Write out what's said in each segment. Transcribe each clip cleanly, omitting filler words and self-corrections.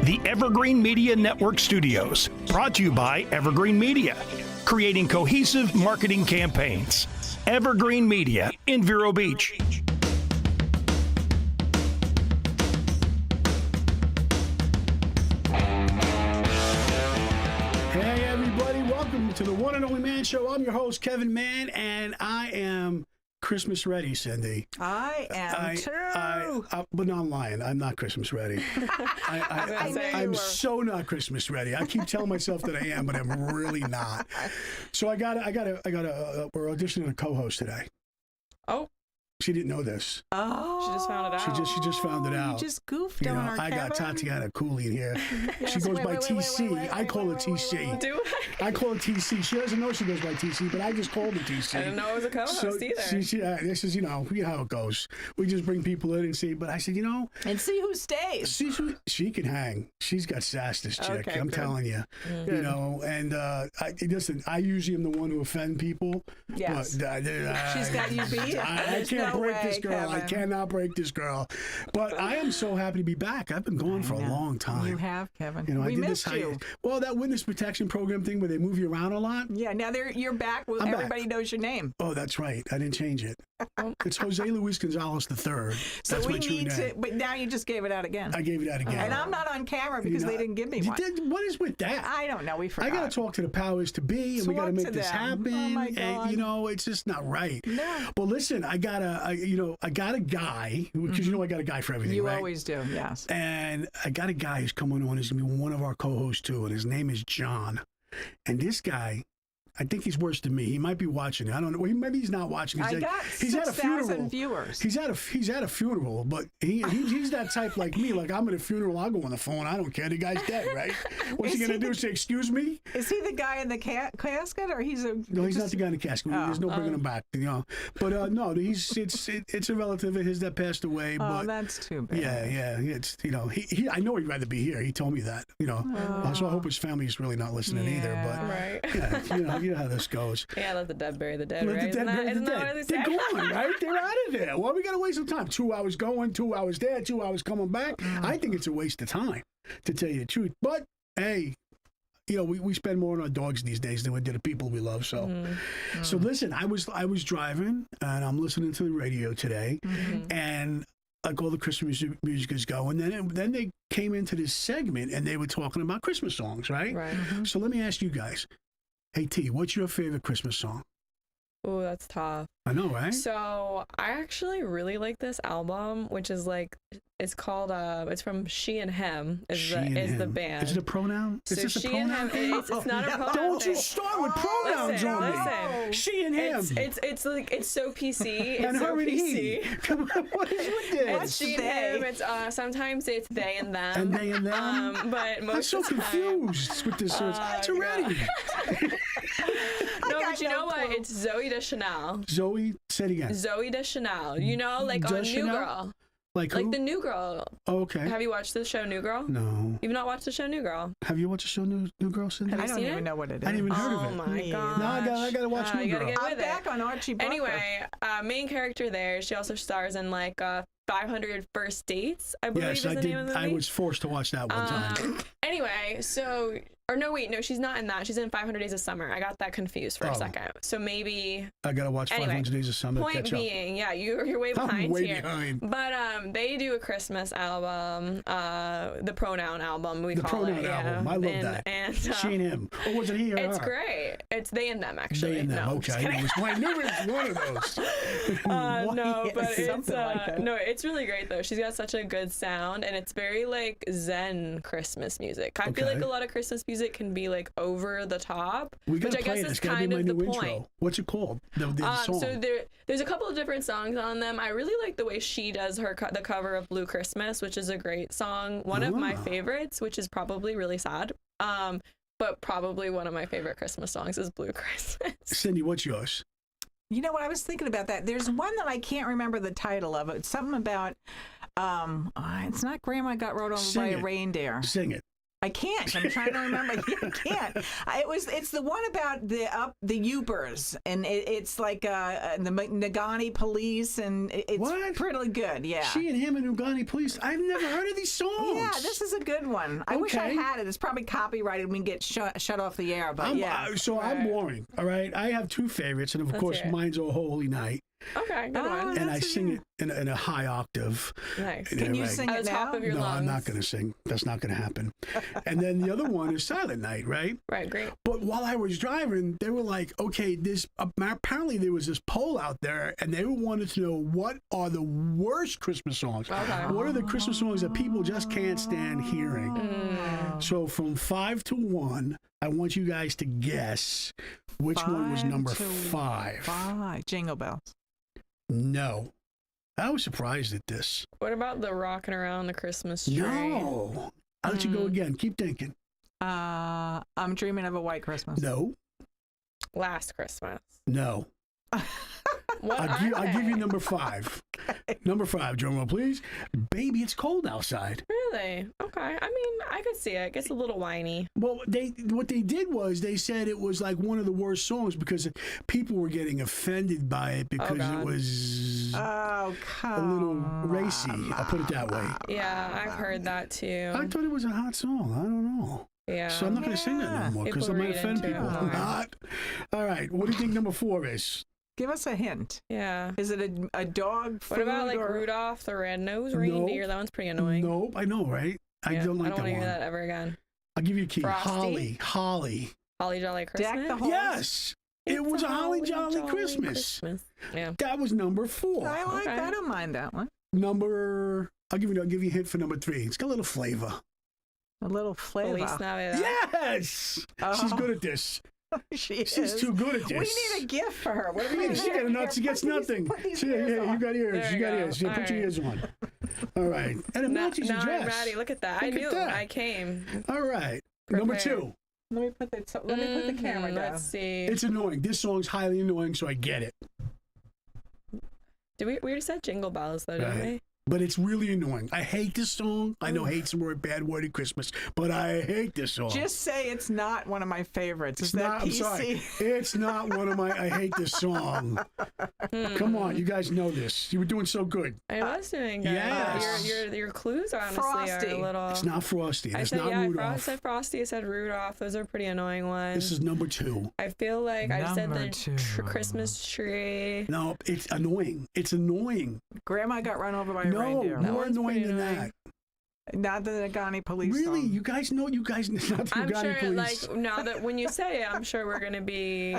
The Evergreen Media Network Studios, brought to you by Evergreen Media, creating cohesive marketing campaigns. Evergreen Media in Vero Beach. Hey everybody, welcome to the One and Only Man Show. I'm your host, Kevin Mann, and I am Christmas ready, Cindy. I am too. But no, I'm lying. I'm not Christmas ready. I'm so not Christmas ready. I keep telling myself that I am, but I'm really not. So we're auditioning a co-host today. Oh. She didn't know this. Oh, she just found it out. She just found it out. You just goofed on her, I got Kevin. Tatiana Cooley in here. She goes by TC. I call her TC. Do I? I call her TC. She doesn't know she goes by TC, but I just called her TC. I didn't know it was a co-host either. This is, you know how it goes. We just bring people in and see. But I said, and see who stays. She can hang. She's got sass, this chick. Okay, I'm good. telling you. Good. You know, and listen, I usually am the one who offend people. Yes. But, She's got you beat. I can't break this girl. Kevin. I cannot break this girl. But I am so happy to be back. I've been gone for a long time. You have, Kevin. You know, We I did missed this. you. Well, that witness protection program thing where they move you around a lot. Yeah, now you're back. Well, I'm back. everybody knows your name. Oh, that's right. I didn't change it. It's Jose Luis Gonzalez III. So That's we my true need name. to, but now you just gave it out again. I gave it out again. And I'm not on camera because they didn't give me one. What is with that? I don't know. We forgot. I got to talk to the powers to be, and we got to Talk make to this them. happen. Oh, my And, God. you know, it's just not right. No. But listen, I got a guy, because you know I got a guy for everything, You right? always do, yes. And I got a guy who's coming on. He's going to be one of our co-hosts, too, and his name is John. And this guy, I think he's worse than me. He might be watching it. I don't know. Maybe he's not watching. I got he's at a 6,000 funeral. viewers. He's at a funeral, but he's that type like me. Like, I'm at a funeral, I'll go on the phone. I don't care. The guy's dead, right? What's he Is gonna he do? Say excuse me? Is he the guy in the casket, or he's a? No, he's not the guy in the casket. There's no bringing him back. You know, but no, it's a relative of his that passed away. Oh, But that's too bad. yeah, it's he I know he'd rather be here. He told me that. You know, so I hope his family is really not listening either. But Right. yeah, you know how this goes. Yeah, let the dead bury the dead, Let right? the dead bury the Isn't that dead. what they They're say? gone, right? They're out of there. Well, we got to waste some time. 2 hours going, 2 hours there, 2 hours coming back. I think it's a waste of time, to tell you the truth. But, hey, you know, we spend more on our dogs these days than we do the people we love. So, so listen, I was driving, and I'm listening to the radio today, and like all the Christmas music is going. Then they came into this segment, and they were talking about Christmas songs, right? Right. So let me ask you guys. Hey, T, what's your favorite Christmas song? Oh, that's tough. I know, right? So I actually really like this album, which is like, it's called, it's from She and Him is the band. Is it a pronoun? So Is this a She pronoun? and Him, it's not a pronoun. Don't you thing. start with pronouns on me. Listen. She and him. It's like, it's so PC. It's and so her and PC. he. Come on, what is with this? It's she and him. It's sometimes it's they and them. And they and them? But most I'm so of the time, confused with this. It's already. No, but you know what? It's Zoe Deschanel. Zoe, say it again. Zoe Deschanel. You know, like on New Deschanel? Girl. Like Like who? the New Girl. Oh, okay. Have you watched the show New Girl? No. You've not watched the show New Girl? Have you watched the show New Girl, Cindy? Have I you don't seen even it? know what it is. I didn't even heard of Oh it. my Me god! No, I gotta watch New you gotta Girl. get I'm with back it. on Archie Bunker. Anyway, main character there. She also stars in like 500 First Dates. I believe Yes, is I the did. name of the movie. I was forced to watch that one time. Anyway, so no, she's not in that. She's in 500 Days of Summer. I got that confused for a second. So maybe. I gotta watch 500 Days of Summer to Point catch up. being, yeah, you're way I'm behind way here. behind. But they do a Christmas album, the Pronoun album. We The call Pronoun it. album. I love that. And She and him. Or was it he or it's her? great. It's they and them actually. They and them. No, I'm just Okay. kidding. I knew it was one of those. No, but it's something like that. no, it's really great though. She's got such a good sound, and it's very like Zen Christmas music. I feel like Okay. a lot of Christmas music can be like over the top, We which gotta I play guess it. is It's gotta be kind my of the new point. intro. What's it called? The song. So there's a couple of different songs on them. I really like the way she does the cover of Blue Christmas, which is a great song. One of my favorites, which is probably really sad. But probably one of my favorite Christmas songs is Blue Christmas. Cindy, what's yours? You know what? I was thinking about that. There's one that I can't remember the title of. It's something about, it's not Grandma Got Rode Over by a Reindeer. Sing it. I can't. I'm trying to remember. I can't. It's the one about the Ubers, and it's like the Nagani Police, and it's What? pretty good. Yeah. She and him and Ugani Police. I've never heard of these songs. Yeah, this is a good one. I wish I Okay. had it. It's probably copyrighted and we get shut off the air, but I'm boring. All right. I have two favorites, and of course, hear it. mine's "Oh Holy Night," Okay, good one. and I That's sing it in a high octave. Nice. Can you sing At it the top now? of your No, lungs. I'm not going to sing. That's not going to happen. And then the other one is "Silent Night," right? Right, great. But while I was driving, they were like, okay, apparently there was this poll out there, and they wanted to know what are the worst Christmas songs. Okay. What are the Christmas songs that people just can't stand hearing? So from 5 to 1, I want you guys to guess which one was 5 number to 5. Jingle Bells. No. I was surprised at this. What about the rocking around the Christmas tree? No. I'll let you go again. Keep thinking. I'm Dreaming of a White Christmas. No. Last Christmas. No. What I'll give you number 5. Number 5, drum roll, please. Baby, It's Cold Outside. Really? Okay. I mean, I could see it. It gets a little whiny. Well, what they did was they said it was like one of the worst songs because people were getting offended by it because God. it was Oh, a little racy. I'll put it that way. Yeah, I've heard that too. I thought it was a hot song. I don't know. Yeah. So I'm not going to sing that no more because I People might read offend into it people. more. I'm not. All right. What do you think number 4 is? Give us a hint. Yeah. Is it a dog food What about like or Rudolph the Red-Nosed Reindeer? That one's pretty annoying. Nope. I know, right? I Yeah, don't like I don't that want to one. hear that ever again. I'll give you a key. Frosty? Holly. Holly Jolly Christmas. Deck the Halls? Yes. It It's was a a Holly Jolly Christmas. Yeah. That was number 4. I like Okay. that. I don't mind that one. I'll give you a hint for number 3. It's got a little flavor. A little flavor. Feliz Navidad. Yes. She's good at this. She She's is. too good at We this. need a gift for her. What do we Yeah, need? she got nuts. She gets nothing. Yeah, you got ears. There You you got go. ears. Yeah, All put your right. ears on. All right. And it matches your Now I'm dress. ready. Look at that. I Look at knew. that. I came. All right. Number Prepared. 2. Let me put the camera down. Let's see. It's annoying. This song's highly annoying, so I get it. We already said Jingle Bells though, didn't Right. we? But it's really annoying. I hate this song. I know hate's a word, bad word at Christmas, but I hate this song. Just say it's not one of my favorites. It's Is that not, I'm PC? sorry. It's not one of my, I hate this song. Come on, you guys know this. You were doing so good. I was doing good. Yes. Your clues honestly Frosty. are a little. It's not Frosty. I It's said not I Rudolph. said Frosty. I said Rudolph. Those are pretty annoying ones. This is number 2. I feel like I said Number the two. Christmas tree. No, it's annoying. It's annoying. Grandma got run over by a No, reindeer. more one's annoying pretty than annoying. that. Not the Nagani Police Really? song. You guys know, not the I'm Uganda sure, police. like now that when you say it, I'm sure we're gonna be.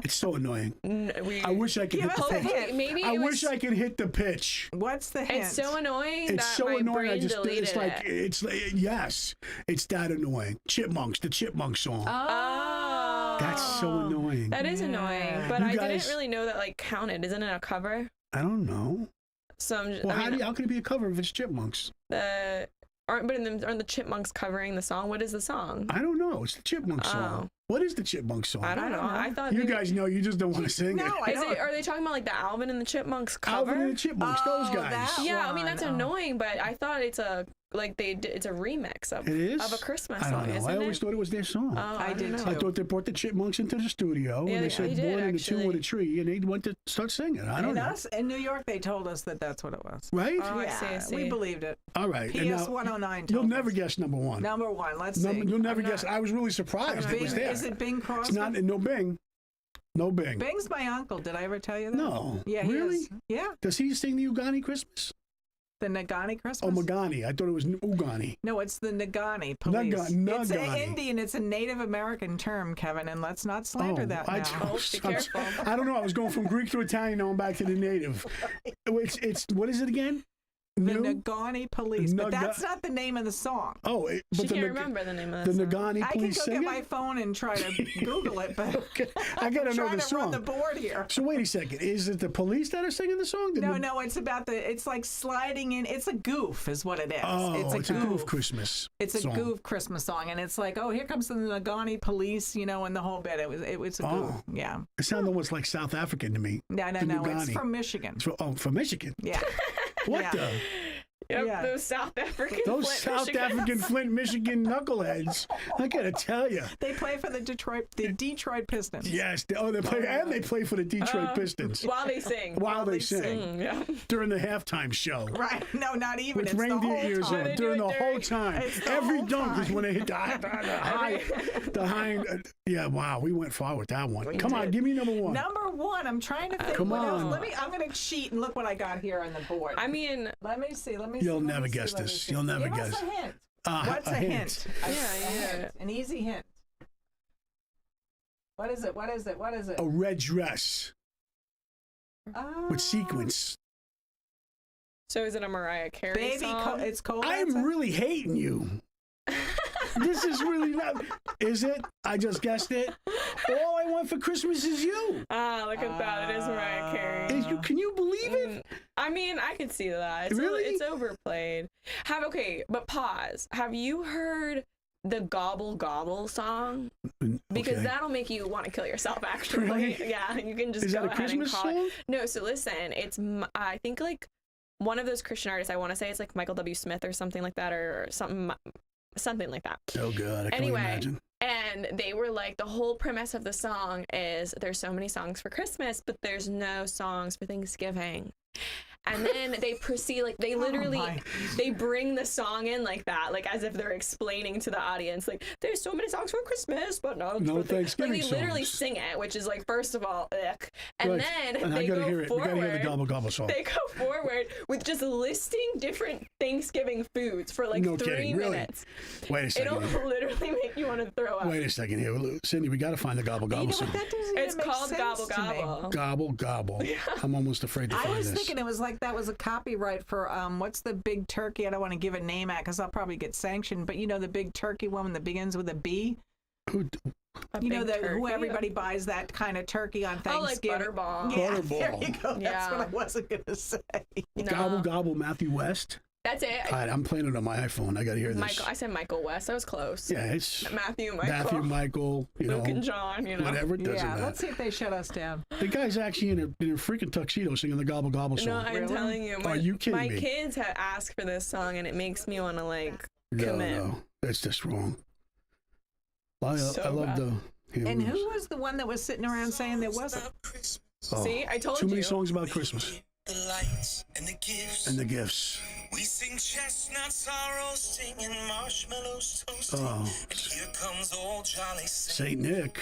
It's so annoying. We. I wish I could Give hit us the a pitch. hint. Maybe I it wish was, I could hit the pitch. What's the hint? It's so annoying It's that so my annoying. brain deleted It's like it. it's like, yes, it's that annoying. Chipmunks, the Chipmunk song. Oh, That's so annoying. That is annoying, but You I guys- didn't really know that like counted. Isn't it a cover? I don't know. So I'm just, Well, I mean, how can it be a cover if it's Chipmunks? aren't the Chipmunks covering the song? What is the song? I don't know. It's the Chipmunk Oh. song. What is the Chipmunk song? I don't know. I thought You maybe- guys know. You just don't want to sing No, it. I Is don't. it? Are they talking about like the Alvin and the Chipmunks cover? Alvin and the Chipmunks, those Oh, guys. that Yeah, I mean one. that's Oh. annoying, but I thought it's a it's a remix of It is? of a Christmas I song, don't know. isn't I always it? thought it was their song. Oh, I don't did know. too. I thought they brought the Chipmunks into the studio Yeah, and they they said did, one and the two actually. on a tree, and they went to start singing. I don't In know. us in New York, they told us that that's what it was. Right? Oh, I see, I see. We believed it. All right. And PS now, 109 you'll told never us. guess number 1. Number 1. Let's see. You'll never I'm guess. not- I was really surprised it Bing, was there. is it Bing Crosby? It's not. No Bing. No Bing. Bing's my uncle. Did I ever tell you that? No. Yeah, he Really? is. Yeah, Does he sing the Ugani Christmas? the Nagani Christmas. Oh, Magani. I thought it was Ugani. No, it's the Nagani police. It's Nagani. an Indian. It's a Native American term, Kevin, and let's not slander that now. Oh, be careful. I don't know. I was going from Greek to Italian. Now I'm back to the native. It's what is it again? The New? Nagani police, but Naga- that's not the name of the song. Oh, She but the can't Nag- remember the name of the the song. Nagani I can police go sing get it? my phone and try to Google it, but I gotta know trying the to run the song. board here. So wait a second. Is it the police that are singing the song? No, it's about it's like sliding in. It's a goof, is what it is. Oh, it's a goof. Christmas. It's a song. goof Christmas song, and it's like, oh, here comes the Nagani police, and the whole bit. It was a goof. Oh. Yeah. It sounded almost like South African to me. No, The no. It's Nagani. from Michigan. From Michigan. Yeah. What Yeah. the? Yep, Yeah. those South African Those Flint, South Michigan. African Flint, Michigan knuckleheads. I gotta tell you. They play for the Detroit Pistons. Yes, they play, and they play for the Detroit Pistons While they sing. while they sing Yeah. during the halftime show. Right? No, not even. With It's the reindeer whole ears time. on They do during it the whole during- time. It's the Every whole dunk is time. when they hit the high. Yeah, wow, we went far with that one. Come on, did. give me number one. Number one. I'm trying to think. Come what else. on. I'm gonna cheat and look what I got here on the board. I mean, Let me see. You'll see, never let me guess see, let me this. see. You'll never Give us guess. a hint. What's A a hint? Yeah, yeah. An easy hint. What is it? What is it? What is it? A red dress with sequins. so is it a Mariah Carey Baby, song? it's cold. I'm outside. really hating you. This is really not. Is it? I just guessed it. All I want for Christmas is you. Look at that. It is Mariah Carey. Can you believe it? I mean, I could see that. Really? It's overplayed. But pause. Have you heard the Gobble Gobble song? Because Okay. that'll make you want to kill yourself, actually. Really? Yeah, you can just Is go that a ahead Christmas and call song? it. No, so listen, I think like one of those Christian artists, I want to say it's like Michael W. Smith or something like that, or something like that. Oh God, I can Anyway, imagine. and they were like, the whole premise of the song is there's so many songs for Christmas, but there's no songs for Thanksgiving. And then they proceed, like, they literally, my. they bring the song in like that, like, as if they're explaining to the audience, like, there's so many songs for Christmas, but no Thanksgiving Like, they literally songs. sing it, which is, like, first of all, ick. And Right. then And I they gotta go hear it. We forward. gotta hear the Gobble Gobble song. They go forward with just listing different Thanksgiving foods for, like, No 3 kidding, really? minutes. Wait a It'll second. literally make you want to throw up. Wait a second here, Cindy. We got to find the Gobble You Gobble know song. what? That doesn't It's even make called sense Gobble to me. Gobble. Gobble Gobble. I'm almost afraid to I find was this. thinking it was like that was a copyright for what's the big turkey? I don't want to give a name at because I'll probably get sanctioned. But you know the big turkey one that begins with a B. Who, A You know big who turkey? everybody buys that kind of turkey on Oh, like Thanksgiving. Butterball. Yeah, Butterball. there you go. That's Yeah. what I wasn't gonna say. No. Gobble Gobble, Matthew West. That's it. All right, I'm playing it on my iPhone. I got to hear this. Michael, I said Michael West. I was close. Yeah, it's Michael, Michael, you Luke know, and John. You know. whatever. It doesn't Yeah, let's matter. see if they shut us down. The guy's actually in a freaking tuxedo singing the Gobble Gobble No, song. I'm Really? telling you. Are you kidding my me? kids have asked for this song, and it makes me want to like No, commit. no, that's just wrong. I So love bad. the. here And it who is. was the one that was sitting around saying there wasn't? Oh, See, I told too many you. songs about Christmas The lights and the gifts. and the gifts. We sing chestnuts are roasting and marshmallows toasting. Oh, And here comes old Jolly Saint Nick.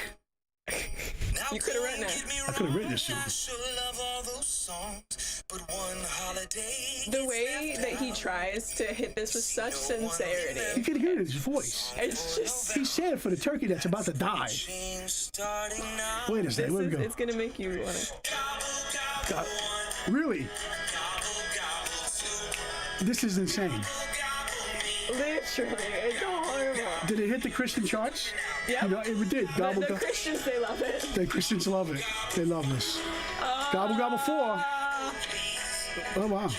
Now You could've don't written it. get me I could've wrong, written this too. I sure love all those songs, but one holiday. The gets way left that he out. tries to hit this with such You sincerity. can hear it in his voice. It's just. He's saying it for the turkey that's about to die. Change starting now. Wait a second, where we go? It's gonna make you want to. God, really? This is insane. Literally, it's horrible. Did it hit the Christian charts? Yep. You know, it did. But Gobble the Gobble. Christians, they love it. The Christians love it. They love this. Gobble Gobble 4. Oh, wow.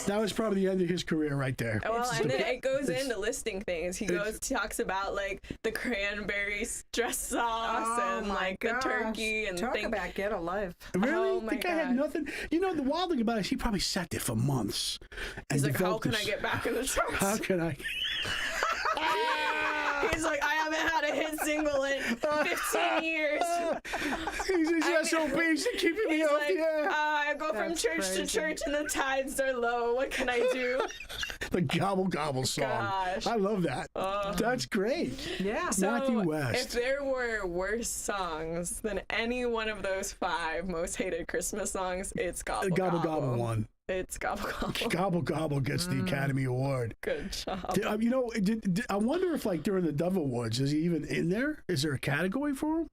That was probably the end of his career right there. Well, and then it goes it's- into listing things. He talks about like the cranberry stress sauce and like the turkey and talk things. about get a life. Really? Oh my The guy had God. nothing. You know, the wild thing about it is he probably sat there for months. And He's like, how developed can I this- get back in the charts? How can I? He's like, I haven't had a hit single in 15 years. He's his SOBs are keeping me He's off like, the air. I go from That's church crazy. to church and the tides are low. What can I do? The Gobble Gobble song. Gosh. I love that. That's great. Yeah. Matthew So, West. if there were worse songs than any one of those 5 most hated Christmas songs, it's Gobble The Gobble Gobble. Gobble one. It's Gobble Gobble. Gobble Gobble gets the Academy Award. Good job. You know, I wonder if, like, during the Dove Awards, is he even in there? Is there a category for him?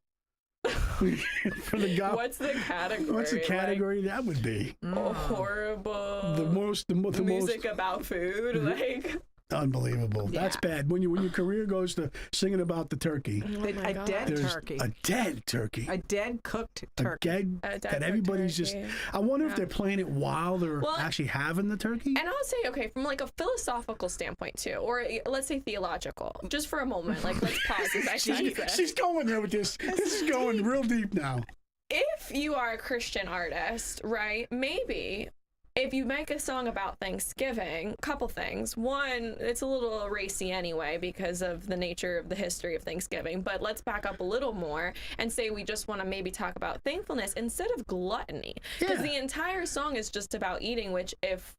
For the Gobble. What's the category? What's the category that would be? Like, a horrible The most music about food. Like, unbelievable. That's Yeah. bad. When your career goes to singing about the turkey, A dead there's turkey. a dead turkey. A dead cooked A turkey. dead, A dead that cooked everybody's turkey. just. I wonder if they're playing it while they're Well, actually having the turkey. and I'll say, okay, from like a philosophical standpoint too, or let's say theological, just for a moment, like let's pause as I say this. She's going there with this. This is going real deep now. If you are a Christian artist, right, maybe if you make a song about Thanksgiving, a couple things. One, it's a little racy anyway because of the nature of the history of Thanksgiving. But let's back up a little more and say we just want to maybe talk about thankfulness instead of gluttony. Because Yeah. the entire song is just about eating, which if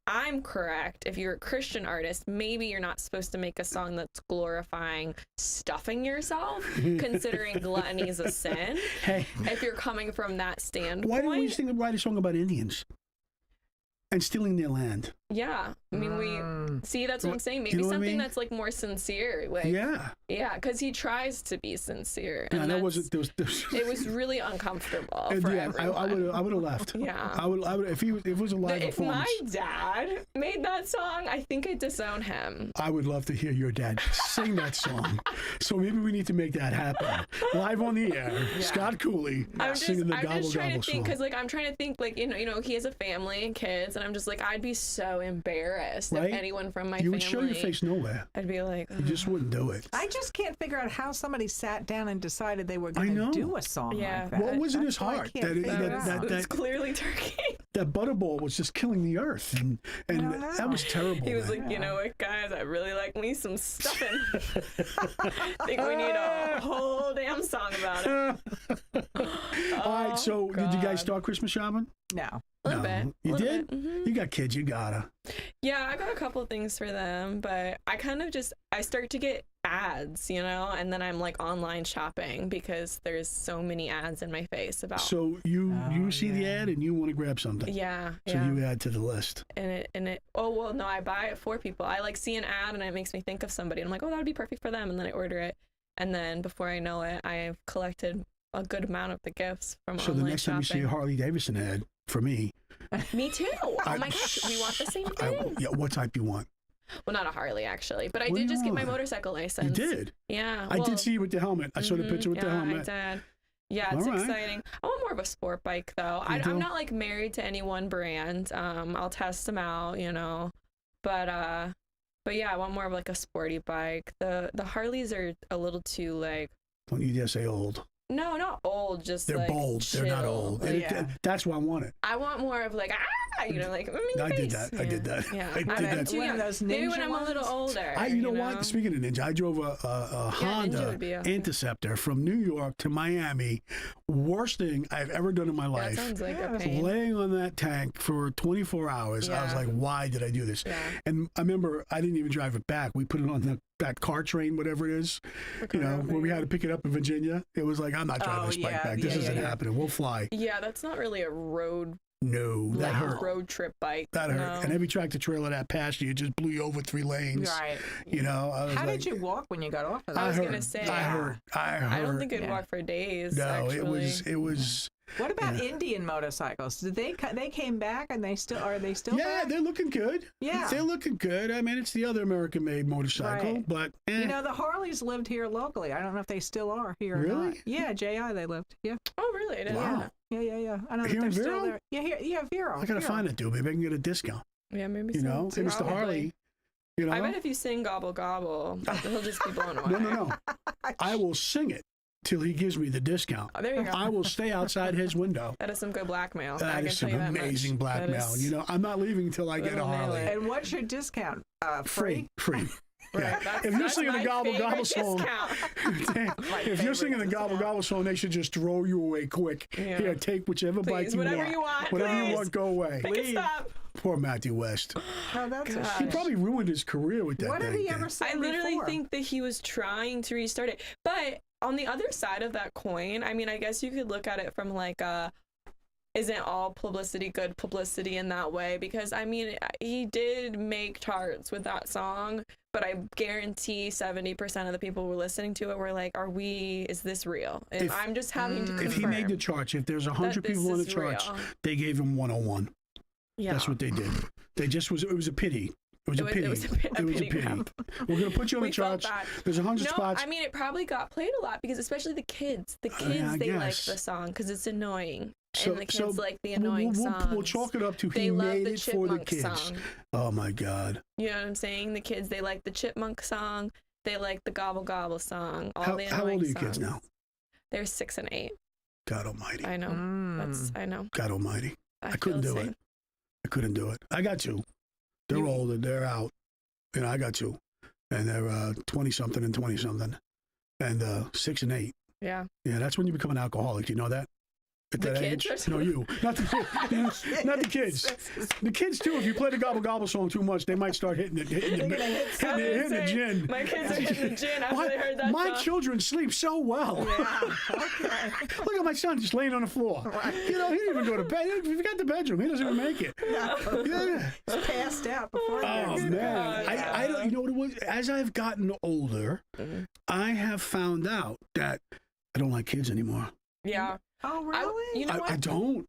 I'm correct, if you're a Christian artist, maybe you're not supposed to make a song that's glorifying stuffing yourself, considering gluttony is a sin. Hey, If you're coming from that standpoint. why didn't we think of write a song about Indians and stealing their land? Yeah, I mean, we see, that's what I'm saying. Maybe You know what I something mean? that's like more sincere. Like, Yeah. yeah, because he tries to be sincere. No, And that wasn't. There was, it was really uncomfortable for yeah, everyone. I would have left. Yeah. I would if it was a live If performance. my dad made that song, I think I'd disown him. I would love to hear your dad sing that song. So maybe we need to make that happen live on the air. Scott Cooley singing the I'm Gobble just trying Gobble to think, song. because like I'm trying to think, like you know, he has a family and kids, and I'm just like, I'd be so embarrassed Right? if anyone from my You family. would show your face nowhere. I'd be like, You just wouldn't do it. I just can't figure out how somebody sat down and decided they were I going know. to do a song Yeah. like that. What was in That's his what I heart can't that- figure that- out. it's clearly turkey. That Butterball was just killing the earth, and don't know. that was terrible. He was man. like, you know what, guys, I really like me some stuffing. I think we need a whole damn song about it. All right, so did you guys God. start Christmas shopping? No. A little No. bit. You little did? bit, mhm. You got kids, you gotta. Yeah, I got a couple things for them, but I kind of I start to get ads, you know, and then I'm like online shopping because there's so many ads in my face about. So you see the ad and you want to grab something. yeah, So yeah. you add to the list. and it oh well no, I buy it for people. I like see an ad and it makes me think of somebody. I'm like, oh, that would be perfect for them, and then I order it, and then before I know it, I've collected a good amount of the gifts from So online the next time you see a shopping. Harley Davidson ad for me, Me too. Oh I- my gosh, we want the same I, thing. yeah, what type you want? Well, not a Harley actually, but I What do did you just get my want? motorcycle license. You did. Yeah. I well, did see you with the helmet. I saw the picture with the yeah, helmet. I did. Yeah, it's All right. exciting. I want more of a sport bike though. You do? I'm not like married to any one brand. I'll test them out, you know. But yeah, I want more of like a sporty bike. The Harleys are a little too like Don't you dare say old. no, not old, just They're like bold. They're not chill. old. Like, That's why I want it. I want more of like you know, like I did that. I did that. Yeah, I did I'm that. too One of young. those Maybe when ninja I'm a little ones? older. You know what? Speaking of Ninja, I drove a Honda would be a- Interceptor from New York to Miami. Worst thing I've ever done in my That life. sounds like a Yeah. pain. Laying on that tank for 24 hours. I was Yeah. like, why did I do this? Yeah. And I remember I didn't even drive it back. We put it on that car train, whatever it is, you know, where we had to pick it up in Virginia. It was like, I'm not driving Oh, this bike yeah, back. This yeah, isn't yeah. happening. We'll fly. Yeah, that's not really a road No, that like, hurt. road trip bike. That hurt. No. And every tractor trailer that passed you just blew you over 3 lanes. Right. You know, I was How like, did you walk when you got off of that? I was hurt. gonna say, I hurt. I hurt. I don't think I'd Yeah. walk for days. No, actually. it was. What about Indian motorcycles? Did they came back and are they still Yeah, back? they're looking good. Yeah. They're looking good. I mean, it's the other American-made motorcycle, Right. but You know, the Harleys lived here locally. I don't know if they still are here or Really? not. Yeah, JI they lived. Yeah. Oh, really? I didn't know wow. that. Yeah. I don't know Here if in they're still Vero? there. Yeah, Vero. I gotta Vero. find it, dude. Maybe I can get a discount. Yeah, maybe You so. know, too. hey, Mr. Probably. Harley. You know, I bet if you sing Gobble Gobble, he'll just be blown away. no. I will sing it till he gives me the discount. Oh, there you go. I will stay outside his window. That is some good blackmail. I That can is tell some you that much. amazing That blackmail. is- You know, I'm not leaving until I get a Little nail Harley. it. And what's your discount? Free? Free. Right, Yeah. that's- If you're that's singing my the Gobble favorite Gobble song, discount. if you're singing the Gobble Gobble song, they should just throw you away quick. Yeah. Here, take whichever bike Please, you whatever want. you want, Whatever you please. want, go away. Make it stop. Poor Matthew West. Oh, that's a God. He shame. probably ruined his career with that What did dang he thing. ever say I literally before? think that he was trying to restart it. But on the other side of that coin, I mean, I guess you could look at it from like isn't all publicity good publicity in that way? Because I mean, he did make charts with that song, but I guarantee 70% of the people who were listening to it were like, is this real? And If- I'm just having to confirm. If he made the charts, if there's 100 that this people on the is charts, real. they gave him 101. Yeah. That's what they did. It was a pity. It was a pity. It was a pity grab. We're going to put you on the We felt charts. bad. There's 100 No, spots. I mean, it probably got played a lot because especially the kids. The kids, Yeah, I they like guess. the song because it's annoying. So- and the kids so like the we'll- annoying we'll, songs. We'll chalk it up to They he love made the it for the Chipmunk kids. song. Oh my God. You know what I'm saying? The kids, they like the Chipmunk song. They like the Gobble Gobble song. All the How annoying old are your songs. kids now? They're 6 and 8. God Almighty. I know. Mm. I know. God Almighty. I, I couldn't feel do the it. I couldn't do it. I got two. They're older. They're out. You know, I got two. And they're 20-something and 20-something. And 6 and 8. Yeah. Yeah, that's when you become an alcoholic. Do you know that? At The that kids age? or No, you. Not the kids. Not the kids. The kids, too. If you play the Gobble Gobble song too much, they might start hitting the gin. My kids are hitting the gin after they heard that My song. children sleep so well. Yeah. Okay. Look at my son just laying on the floor. You know, he didn't even go to bed. He forgot the bedroom. He doesn't even make it. Yeah. He's passed out before. Oh, he goes to man. bed. I don't, you know what it was? As I've gotten older, I have found out that I don't like kids anymore. Yeah. Oh, really? You know what? I don't.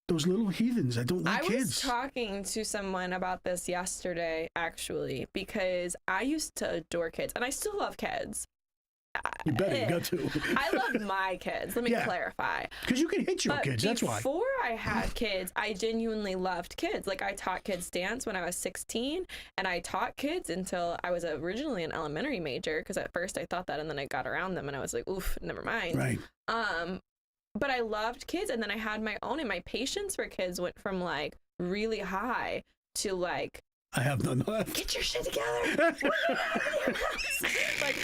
Those little heathens. I don't like I kids. was talking to someone about this yesterday, actually, because I used to adore kids, and I still love kids. You better. You got to. I love my kids. Let me Yeah. clarify. Because you can hit your But kids. That's why. before I had kids, I genuinely loved kids. Like, I taught kids dance when I was 16, and I taught kids until I was originally an elementary major, because at first I thought that, and then I got around them, and I was like, oof, never mind. Right. But I loved kids, and then I had my own, and my patience for kids went from, like, really high to, like, I have none left. get your shit together. Like,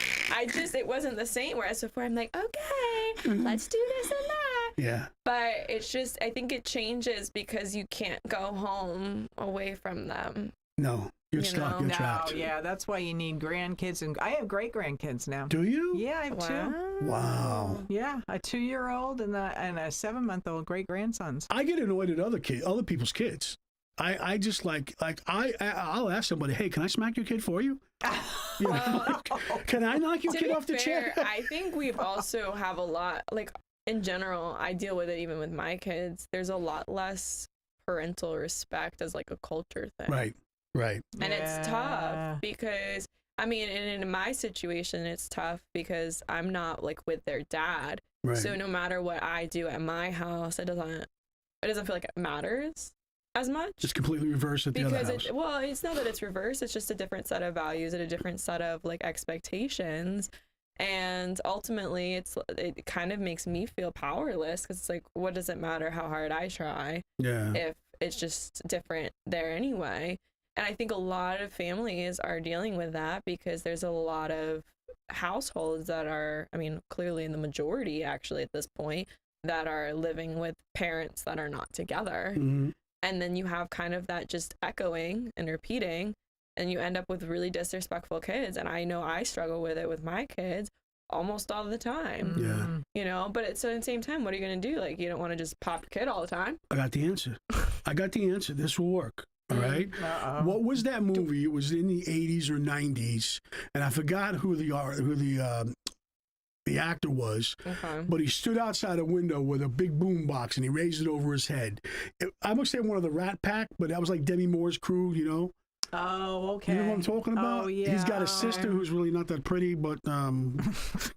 it wasn't the same. Whereas before, I'm like, okay, let's do this and that. Yeah. But it's just, I think it changes because you can't go home away from them. No. You're You stuck. know, You're No, trapped. yeah, that's why you need grandkids, and I have great grandkids now. Do you? Yeah, I have two. Wow. Yeah, a 2-year-old and a 7-month-old great grandsons. I get annoyed at other people's kids. I just I'll ask somebody, hey, can I smack your kid for you? You know, can I knock your To kid be off the chair? fair, I think we've also have a lot, like, in general, I deal with it even with my kids. There's a lot less parental respect as, like, a culture thing. Right. Right. And it's Yeah. tough because, I mean, in my situation, it's tough because I'm not, like, with their dad. Right. So no matter what I do at my house, it doesn't feel like it matters as much. Just completely reverse at the other Because house. it's not that it's reversed, it's just a different set of values and a different set of, like, expectations. And ultimately, it kind of makes me feel powerless because it's like, what does it matter how hard I try Yeah. if it's just different there anyway? And I think a lot of families are dealing with that because there's a lot of households that are, I mean, clearly in the majority actually at this point, that are living with parents that are not together. Mhm. And then you have kind of that just echoing and repeating, and you end up with really disrespectful kids. And I know I struggle with it with my kids almost all the time, Yeah. you know, but at the same time, what are you going to do? Like, you don't want to just pop your kid all the time. I got the answer. I got the answer. This will work. All right. Uh-oh. What was that movie? It was in the 80s or 90s, and I forgot who the actor was, Okay. but he stood outside a window with a big boom box and he raised it over his head. I must say one of the Rat Pack, but that was like Demi Moore's crew, you know? Oh, okay. You know what I'm talking about? Oh, yeah. He's got a sister who's really not that pretty, but you know what I'm That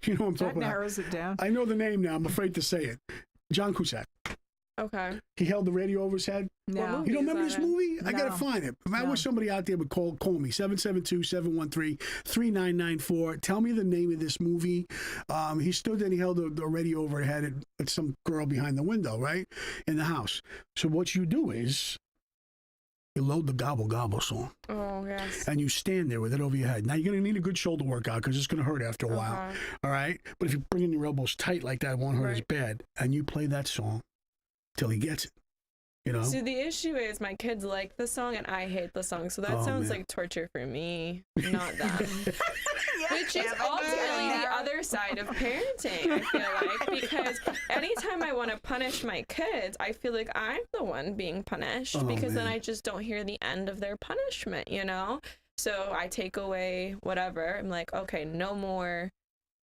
talking about. narrows it down. I know the name now. I'm afraid to say it. John Cusack. Okay. He held the radio over his head. No. movie? You don't Is remember that this it? movie? I gotta No. find it. I No. wish somebody out there would call me 772-713-3994. Tell me the name of this movie. He stood there and he held the radio over her head at some girl behind the window, right in the house. So what you do is you load the Gobble Gobble song Oh, yes. and you stand there with it over your head. Now you're gonna need a good shoulder workout because it's gonna hurt after a while. Okay. All right, but if you bring in your elbows tight like that, it won't hurt as Right. bad. And you play that song till he gets it. You know. So the issue is my kids like the song and I hate the song. So that Oh, sounds man. like torture for me, not them. Which is Yeah, but ultimately the yeah. other side of parenting, I feel like, because anytime I want to punish my kids, I feel like I'm the one being punished Oh, because then man. I just don't hear the end of their punishment, you know? So I take away whatever. I'm like, okay, no more.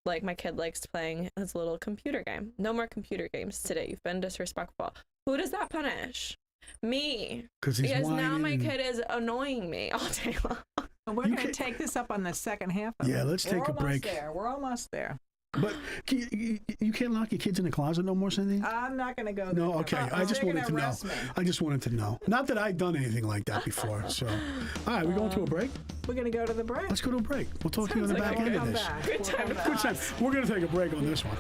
Like, my kid likes playing his little computer game. No more computer games today. You've been disrespectful. Who does that punish? Me. Because he's Because now my whining. kid is annoying me all day long. We're You going to can- take this up on the second half of Yeah, it. let's take a break. We're almost there. But you can't lock your kids in the closet no more, Cindy? I'm not going to go there. No, okay. I just They're wanted to gonna know. arrest me. I just wanted to know. Not that I've done anything like that before. So, all right, we're going to a break. We're going to go to the break. Let's go to a break. We'll talk to you on the Sounds back like end a of Come this. back. Good We'll time come to back. Good time. We're going to take a break on this one.